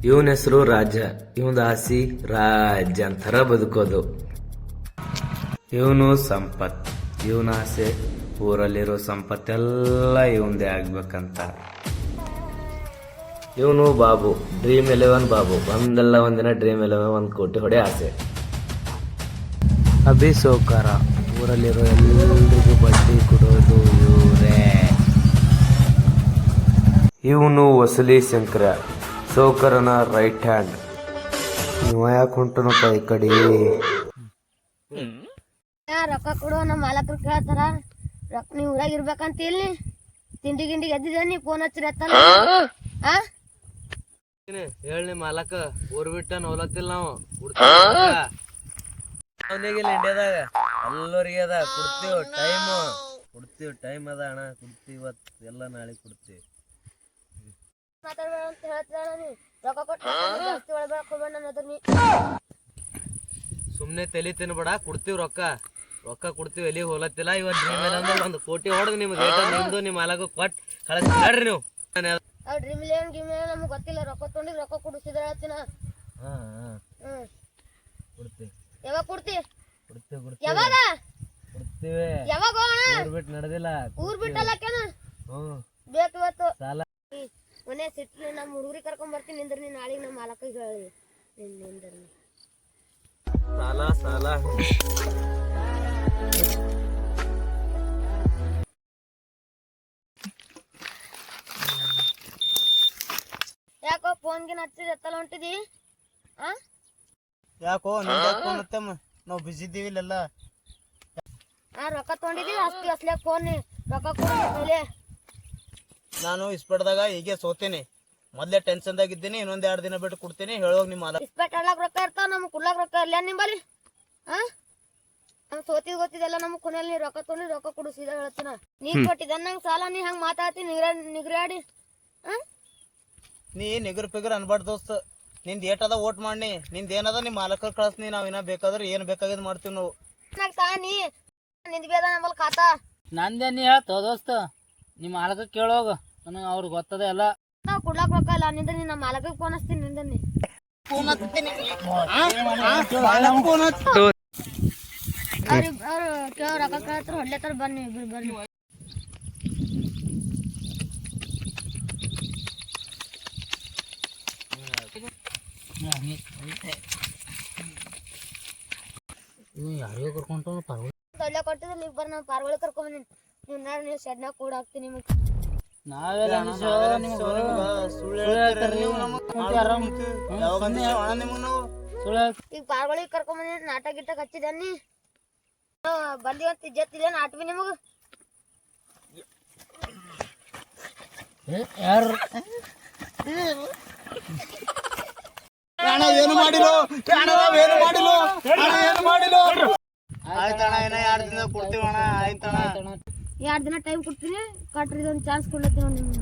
ಇವನ ಹೆಸರು ರಾಜ. ಇವನ್ ಆಸಿ ರಾಜ ಅಂತರ ಬದುಕೋದು. ಇವನು ಸಂಪತ್. ಇವನ ಆಸೆ ಊರಲ್ಲಿರೋ ಸಂಪತ್ತೆಲ್ಲ ಇವಂದೇ ಆಗ್ಬೇಕಂತ. ಇವನು ಬಾಬು, ಡ್ರೀಮ್ 11 ಬಾಬು. ಒಂದಿನ ಡ್ರೀಮ್ 11 1 ಕೋಟಿ ಹೊಡೆ ಆಸೆ. ಅಭಿ ಸೌಕಾರ, ಊರಲ್ಲಿರೋ ಎಲ್ರಿಗೂ ಬಡ್ಡಿ ಕೊಡೋದು ಇವರೇ. ಇವನು ವಸೂಲಿ ಶಂಕರ, ಸೌಕರನ ರೈಟ್ ಹ್ಯಾಂಡ್. ಇವ ಯಾಕೆ ಹೊಂಟನಪ್ಪ ಈ ಕಡೆ? ರೊಕ್ಕ ಕೊಡು, ನಮ್ಮ ಮಾಲಕರು ಕೇಳ್ತಾರ. ರೊಕ್ಕ ನೀವು ಊರಾಗ ಇರ್ಬೇಕಂತ ಇಲ್ಲಿ ತಿಂಡಿ ಗಿಂಡಿ ಎದ್ದಿದ್ದೆ ನೀ ಫೋನ್ ಹಚ್ಚಿರತ್ತಲ್ಲ. ಹೇಳಿ ಮಾಲಕ, ಊರ್ ಬಿಟ್ಟ ನೋಲತ್ತಿಲ್ಲ ನಾವು. ಇಂಡಿಯಾದಾಗ ಎಲ್ಲರಿಗೆ ಅದ ಕೊಡ್ತೀವಿ ಟೈಮ್ ಅದ ಅಣ್ಣ. ಕೊಡ್ತೀವಿ ಇವತ್ತು ಎಲ್ಲ ನಾಳೆ ಕೊಡ್ತೀವಿ. ಮಾತಾಡ್ಬೇಡ ಅಂತ ಹೇಳ್ತಾಳ ನೀ. ರೊಕ್ಕ ಕೊಟ್ಟು ಜಾಸ್ತಿ ಒಳಬೇಡ ಕೊಡ್ಬೇಡ ನನ್ನ ಎದುರು ನೀ. ಸುಮ್ನೆ ತಲೆ ತಿನ್ಬೇಡ, ಕೊಡ್ತೀವಿ ರೊಕ್ಕ ಕೊಡ್ತೀವಿ. ಎಲ್ಲಿ ಹೋಲತ್ತಿಲ್ಲ. ಇವತ್ತು ಡ್ರೀಮ್ 11 1 ಕೋಟಿ ಹೊಡೆದು ನಿಮ್ಗೆ ನಿಮ್ದು ನಿಮ್ಮ ಮಾಲಕ ಕೊಟ್ಟು ಕಳಿಸ್ಬೇಡ್ರಿ ನೀವು. ಡ್ರೀಮ್ 11 ನಮ್ಗೆ ಗೊತ್ತಿಲ್ಲ. ರೊಕ್ಕ ತೊಗೊಂಡು ರೊಕ್ಕ ಕೊಡಿಸಿದ ಹೇಳ್ತೀನ. ಕೊಡ್ತೀವಿ. ಯಾವಾಗ ಕೊಡ್ತಿ? ಕೊಡ್ತೀವಿ ಯಾವಾಗ ಕೊಡ್ತೀವಿ. ಯಾವಾಗ ಊರ್ ಬಿಟ್ಟು ನಡೆದಿಲ್ಲ. ಊರ್ ಬಿಟ್ಟಲ್ಲಕ್ಕೇನ ಬೇಕು ಇವತ್ತು. ಮನೆ ಸಿಟ್ಟು ನಮ್ಮ ಹುಡುಗರಿಗೆ ಕರ್ಕೊಂಡ್ ಬರ್ತೀನಿ ನಿಂದ್ರ. ನೀನ್ ನಾಳೆಗೆ ನಮ್ಮ ಮಾಲಕಿಗೆ ಹೇಳಿ ನಿಂದ್ರ. ಸಾಲ ಯಾಕೋ ಫೋನ್ಗೆ ಹಚ್ಚಿದ ಎತ್ತಲ್ಲ ಹೊಂಟಿದಿ? ಯಾಕೋ ನಾವು ಬಿಸಿ ಇದ್ದೀವಿ ಇಲ್ಲೆಲ್ಲ. ರೊಕ್ಕ ತೊಗೊಂಡಿದ್ದೀವಿ ಅಸ್ಲಾಗ ಫೋನ್ ರೊಕ್ಕ ಕೊಡಲೇ. ನಾನು ಇಸ್ಪೆಟ್ದಾಗ ಹೀಗೆ ಸೋತೇನೆ. ಮೊದ್ಲೇ ಟೆನ್ಷನ್ದಾಗ ಇದ್ದೀನಿ. ಇನ್ನೊಂದ್ 2 ದಿನ ಬಿಟ್ಟು ಕೊಡ್ತೀನಿ. ಹೇಳೋಗ್ ನಿಮ್ಮ ಇಸ್ಪೆಟ್ ಆಡ್ಲಾಕ ರೊಕ್ಕ ಇರ್ತಾವ, ನಮ್ಗೆ ಕುಡ್ಲಾಕ ರೊಕ್ಕ ಇಲ್ಲ ನಿಂಬಲ್ಲಿ. ನಮ್ಗೆ ಗೊತ್ತಿದ್ದೆಲ್ಲ ನಮ್ಗೆ ಕೊನೆಯಲ್ಲಿ ನೀ ರೊಕ್ಕ ತೊಗೊಂಡು ರೊಕ್ಕ ಕೊಡಿಸಿದ ಹೇಳ್ತೀನ. ನೀ ಕೊಟ್ಟಿದ್ದ ನಂಗೆ ಸಾಲ, ನೀ ಹಂಗೆ ಮಾತಾಡ್ತಿ ನಿಗ್ರಾಡಿ. ನೀ ನಿಗರ್ ಪಿಗರ್ ಅನ್ಬಾರ್ದು ದೋಸ್ತ. ನಿಂದ ಏಟದ ಓಟ್ ಮಾಡಿ, ನಿಂದ ಏನದ ನಿಮ್ಮ ಮಾಲಕರ್ ಕಳಿಸ್ನಿ. ನಾವ್ ಇನ್ನ ಬೇಕಾದ್ರೆ ಏನ್ ಬೇಕಾಗಿದ್ ಮಾಡ್ತೀವಿ ನಾವು. ನೀ ನಿಂದ ಬೇದ ನಮ್ಮಲ್ಲಿ ಖಾತಾ ನಂದೇ ನೀ ಹೇಳ್ತೋ ದೋಸ್ತ. ನಿಮ್ಮ ಮಾಲಕ ಕೇಳೋಗ, ನನಗೆ ಅವ್ರಿಗೆ ಗೊತ್ತದ ಎಲ್ಲ. ನಾವು ಕೊಡ್ಲಾಕ ರೊಕ್ಕ ಇಲ್ಲ ನಿಂದ. ನೀ ನಮ್ಮ ಮಾಲಕಕ್ಕೆ ಫೋನ್ ಹಚ್ತೀನಿ ನಿಂದ. ನೀ ಅವ್ರು ಕೇಳೋ ರೊಕ್ಕ ಕೇಳ್ತಾರ ಹೊಡ್ಲೇತಾರ. ಬನ್ನಿ ಇಬ್ರು ಬರ್ರಿ. ಯಾರಿಗೋ ಕರ್ಕೊಂಡು ತೊಳ್ಳೆ ಕೊಟ್ಟಿದ್ರೆ ನೀವು ಬರ್ರಿ. ನಾವು ಪಾರ್ವಳಿ ಕರ್ಕೊಂಬಂದಿನಿ. ನೀವು ಶೆಡ್ನಾಗ ಕೂಡ ಹಾಕ್ತೀನಿ ನಿಮಗೆ. ಈಗ ಪಾರ್ವಳಿ ಕರ್ಕೊಂಬಂದಿನಿ. ನಾಟಕ ಗಿಟ್ಟ ಹಚ್ಚಿದನ್ನಿ ಬಂದಿ ಅಂತ ಇಜ್ಜತ್ತಿದೆ ನಾಟ್ವಿ ನಿಮಗ. ಯಾರು ಏನು ಮಾಡಿರೋ ಆಯ್ತಣ್ಣ. ಏನ 2 ದಿನ ಕೊಡ್ತೀವಣ್ಣ. ಆಯ್ತಣ್ಣ 2 ದಿನ ಟೈಮ್ ಕೊಡ್ತೀನಿ. ಕಟ್ರಿ ಇದೊಂದು ಚಾನ್ಸ್ ಕೊಡ್ಲತ್ತೀನಿ ನಿಮ್ಗೆ.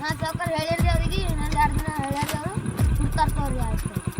ನಾ ಸಾವ್ಕಾರ ಹೇಳ್ಯಾರ್ರಿ ಅವ್ರಿಗೆ. ಇನ್ನೊಂದು 2 ದಿನ ಹೇಳ್ಯಾರ್ರಿ ಅವರು ಕೊಡ್ತಾರ. ಆಯ್ತು